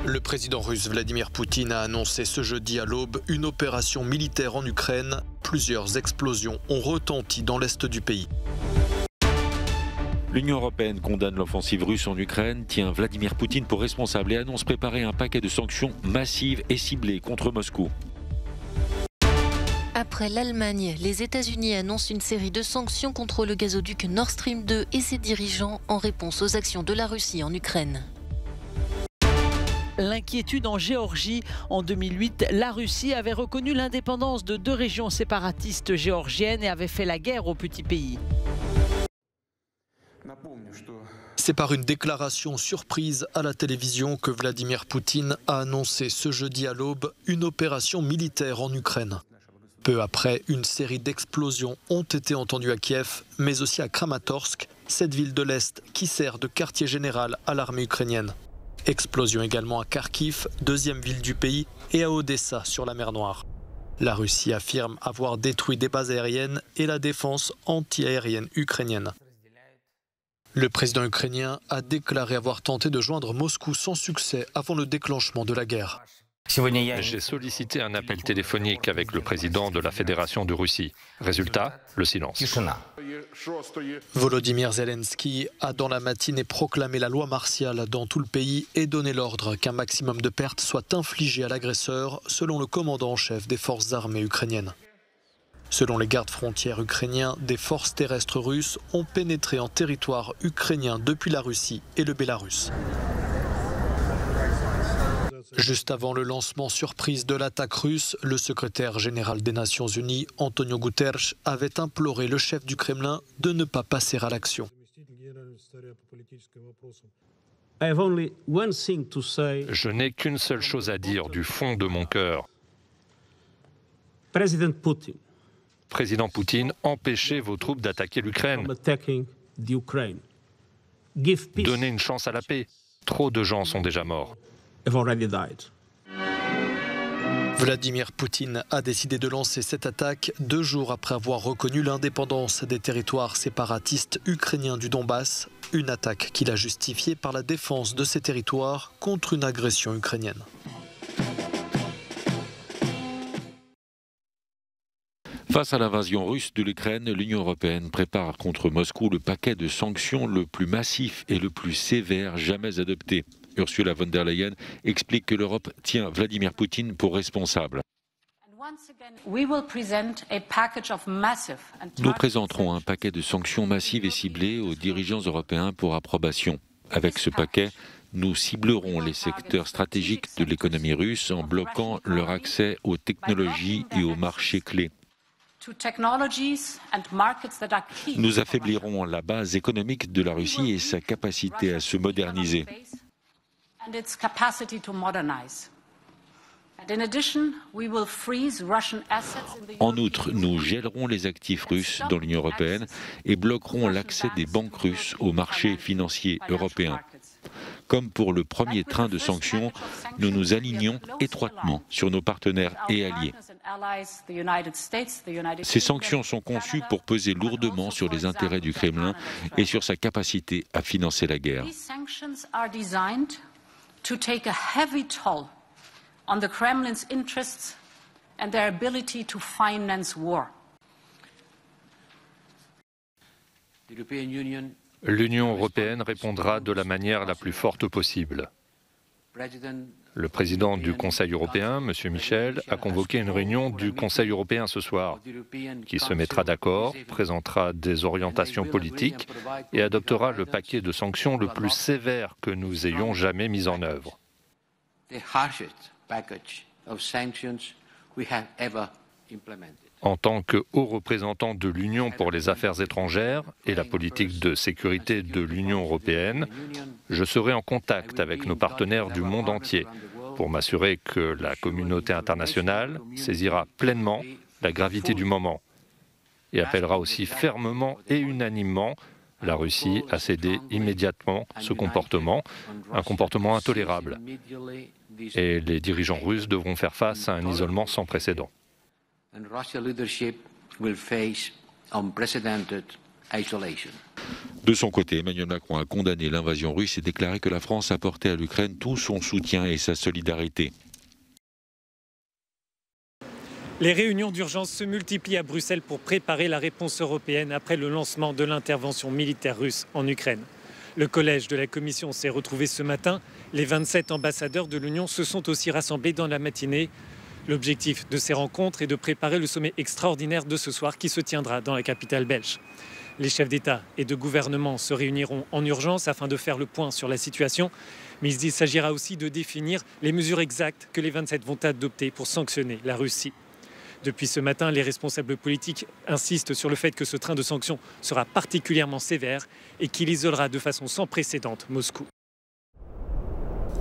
Le président russe Vladimir Poutine a annoncé ce jeudi à l'aube une opération militaire en Ukraine. Plusieurs explosions ont retenti dans l'est du pays. L'Union européenne condamne l'offensive russe en Ukraine, tient Vladimir Poutine pour responsable et annonce préparer un paquet de sanctions massives et ciblées contre Moscou. Après l'Allemagne, les États-Unis annoncent une série de sanctions contre le gazoduc Nord Stream 2 et ses dirigeants en réponse aux actions de la Russie en Ukraine. L'inquiétude en Géorgie. En 2008, la Russie avait reconnu l'indépendance de 2 régions séparatistes géorgiennes et avait fait la guerre au petit pays. C'est par une déclaration surprise à la télévision que Vladimir Poutine a annoncé ce jeudi à l'aube une opération militaire en Ukraine. Peu après, une série d'explosions ont été entendues à Kiev, mais aussi à Kramatorsk, cette ville de l'Est qui sert de quartier général à l'armée ukrainienne. Explosion également à Kharkiv, deuxième ville du pays, et à Odessa sur la mer Noire. La Russie affirme avoir détruit des bases aériennes et la défense anti-aérienne ukrainienne. Le président ukrainien a déclaré avoir tenté de joindre Moscou sans succès avant le déclenchement de la guerre. J'ai sollicité un appel téléphonique avec le président de la Fédération de Russie. Résultat, le silence. Volodymyr Zelensky a dans la matinée proclamé la loi martiale dans tout le pays et donné l'ordre qu'un maximum de pertes soit infligé à l'agresseur, selon le commandant en chef des forces armées ukrainiennes. Selon les gardes frontières ukrainiens, des forces terrestres russes ont pénétré en territoire ukrainien depuis la Russie et le Bélarus. Juste avant le lancement surprise de l'attaque russe, le secrétaire général des Nations Unies, Antonio Guterres, avait imploré le chef du Kremlin de ne pas passer à l'action. Je n'ai qu'une seule chose à dire du fond de mon cœur. Président Poutine, empêchez vos troupes d'attaquer l'Ukraine. Donnez une chance à la paix. Trop de gens sont déjà morts. Vladimir Poutine a décidé de lancer cette attaque 2 jours après avoir reconnu l'indépendance des territoires séparatistes ukrainiens du Donbass, une attaque qu'il a justifiée par la défense de ces territoires contre une agression ukrainienne. Face à l'invasion russe de l'Ukraine, l'Union européenne prépare contre Moscou le paquet de sanctions le plus massif et le plus sévère jamais adopté. Ursula von der Leyen explique que l'Europe tient Vladimir Poutine pour responsable. Nous présenterons un paquet de sanctions massives et ciblées aux dirigeants européens pour approbation. Avec ce paquet, nous ciblerons les secteurs stratégiques de l'économie russe en bloquant leur accès aux technologies et aux marchés clés. Nous affaiblirons la base économique de la Russie et sa capacité à se moderniser. En outre, nous gèlerons les actifs russes dans l'Union européenne et bloquerons l'accès des banques russes aux marchés financiers européens. Comme pour le premier train de sanctions, nous nous alignons étroitement sur nos partenaires et alliés. Ces sanctions sont conçues pour peser lourdement sur les intérêts du Kremlin et sur sa capacité à financer la guerre. To take a heavy toll on the Kremlin's interests and their ability to finance war. L'Union européenne répondra de la manière la plus forte possible. Le président du Conseil européen, M. Michel, a convoqué une réunion du Conseil européen ce soir, qui se mettra d'accord, présentera des orientations politiques et adoptera le paquet de sanctions le plus sévère que nous ayons jamais mis en œuvre. En tant que haut représentant de l'Union pour les affaires étrangères et la politique de sécurité de l'Union européenne, je serai en contact avec nos partenaires du monde entier pour m'assurer que la communauté internationale saisira pleinement la gravité du moment et appellera aussi fermement et unanimement la Russie à céder immédiatement ce comportement, un comportement intolérable. Et les dirigeants russes devront faire face à un isolement sans précédent. And Russian leadership will face unprecedented isolation. De son côté, Emmanuel Macron a condamné l'invasion russe et déclaré que la France apportait à l'Ukraine tout son soutien et sa solidarité. Les réunions d'urgence se multiplient à Bruxelles pour préparer la réponse européenne après le lancement de l'intervention militaire russe en Ukraine. Le collège de la Commission s'est retrouvé ce matin. Les 27 ambassadeurs de l'Union se sont aussi rassemblés dans la matinée. L'objectif de ces rencontres est de préparer le sommet extraordinaire de ce soir qui se tiendra dans la capitale belge. Les chefs d'État et de gouvernement se réuniront en urgence afin de faire le point sur la situation. Mais il s'agira aussi de définir les mesures exactes que les 27 vont adopter pour sanctionner la Russie. Depuis ce matin, les responsables politiques insistent sur le fait que ce train de sanctions sera particulièrement sévère et qu'il isolera de façon sans précédent Moscou.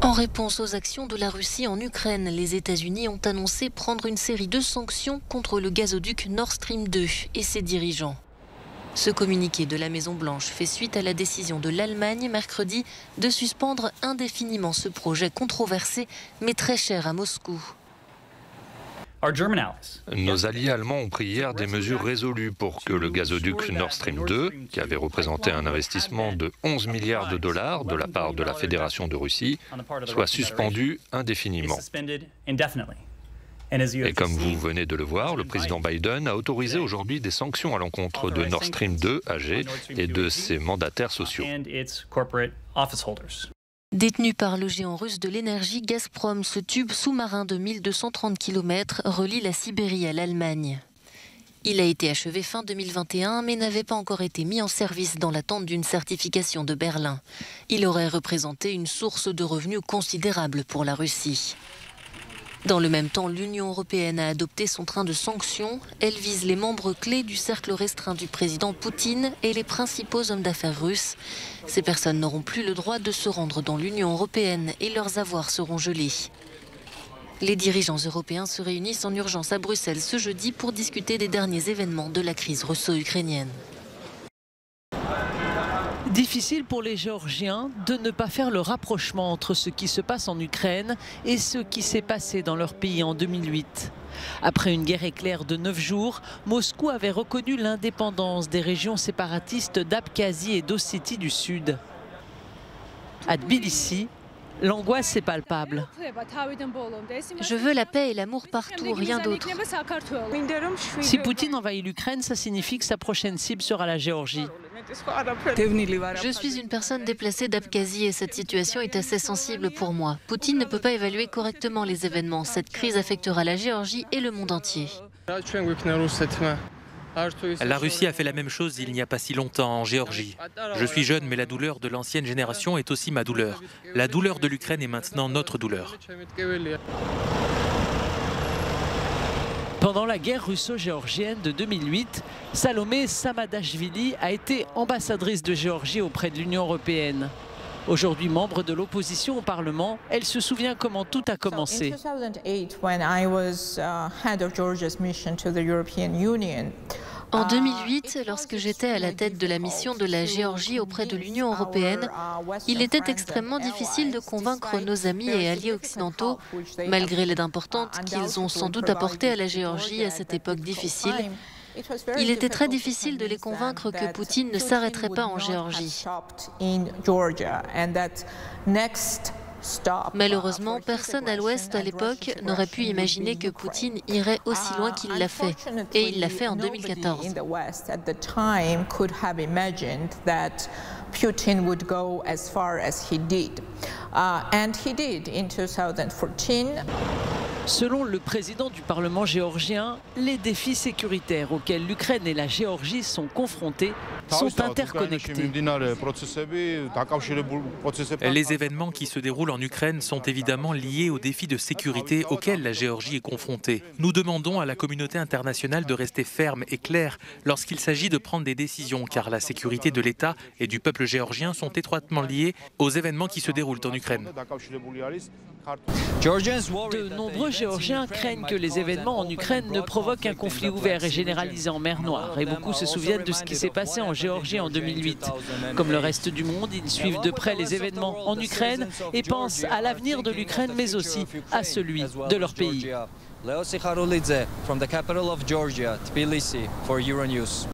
En réponse aux actions de la Russie en Ukraine, les États-Unis ont annoncé prendre une série de sanctions contre le gazoduc Nord Stream 2 et ses dirigeants. Ce communiqué de la Maison-Blanche fait suite à la décision de l'Allemagne mercredi de suspendre indéfiniment ce projet controversé mais très cher à Moscou. Nos alliés allemands ont pris hier des mesures résolues pour que le gazoduc Nord Stream 2, qui avait représenté un investissement de 11 milliards de dollars de la part de la Fédération de Russie, soit suspendu indéfiniment. Et comme vous venez de le voir, le président Biden a autorisé aujourd'hui des sanctions à l'encontre de Nord Stream 2 AG et de ses mandataires sociaux. Détenu par le géant russe de l'énergie Gazprom, ce tube sous-marin de 1230 km relie la Sibérie à l'Allemagne. Il a été achevé fin 2021 mais n'avait pas encore été mis en service dans l'attente d'une certification de Berlin. Il aurait représenté une source de revenus considérable pour la Russie. Dans le même temps, l'Union européenne a adopté son train de sanctions. Elle vise les membres clés du cercle restreint du président Poutine et les principaux hommes d'affaires russes. Ces personnes n'auront plus le droit de se rendre dans l'Union européenne et leurs avoirs seront gelés. Les dirigeants européens se réunissent en urgence à Bruxelles ce jeudi pour discuter des derniers événements de la crise russo-ukrainienne. Difficile pour les Géorgiens de ne pas faire le rapprochement entre ce qui se passe en Ukraine et ce qui s'est passé dans leur pays en 2008. Après une guerre éclair de 9 jours, Moscou avait reconnu l'indépendance des régions séparatistes d'Abkhazie et d'Ossétie du Sud. À Tbilissi, l'angoisse est palpable. Je veux la paix et l'amour partout, rien d'autre. Si Poutine envahit l'Ukraine, ça signifie que sa prochaine cible sera la Géorgie. Je suis une personne déplacée d'Abkhazie et cette situation est assez sensible pour moi. Poutine ne peut pas évaluer correctement les événements. Cette crise affectera la Géorgie et le monde entier. La Russie a fait la même chose il n'y a pas si longtemps en Géorgie. Je suis jeune, mais la douleur de l'ancienne génération est aussi ma douleur. La douleur de l'Ukraine est maintenant notre douleur. Pendant la guerre russo-géorgienne de 2008, Salomé Samadashvili a été ambassadrice de Géorgie auprès de l'Union européenne. Aujourd'hui membre de l'opposition au Parlement, elle se souvient comment tout a commencé. En 2008, lorsque j'étais à la tête de la mission de la Géorgie auprès de l'Union européenne, il était extrêmement difficile de convaincre nos amis et alliés occidentaux, malgré l'aide importante qu'ils ont sans doute apportée à la Géorgie à cette époque difficile. Il était très difficile de les convaincre que Poutine ne s'arrêterait pas en Géorgie. Malheureusement, personne à l'Ouest à l'époque n'aurait pu imaginer que Poutine irait aussi loin qu'il l'a fait. Et il l'a fait en 2014. Putin would go as far as he did. And he did in 2014. Selon le président du Parlement géorgien, les défis sécuritaires auxquels l'Ukraine et la Géorgie sont confrontés sont interconnectés. Les événements qui se déroulent en Ukraine sont évidemment liés aux défis de sécurité auxquels la Géorgie est confrontée. Nous demandons à la communauté internationale de rester ferme et claire lorsqu'il s'agit de prendre des décisions, car la sécurité de l'État et du peuple géorgien sont étroitement liés aux événements qui se déroulent en Ukraine. De nombreux Géorgiens craignent que les événements en Ukraine ne provoquent un conflit ouvert et généralisé en mer Noire. Et beaucoup se souviennent de ce qui s'est passé en Géorgie en 2008. Comme le reste du monde, ils suivent de près les événements en Ukraine et pensent à l'avenir de l'Ukraine, mais aussi à celui de leur pays. Leo Sikharoulidze from the capital of Georgia, Tbilisi, for Euronews.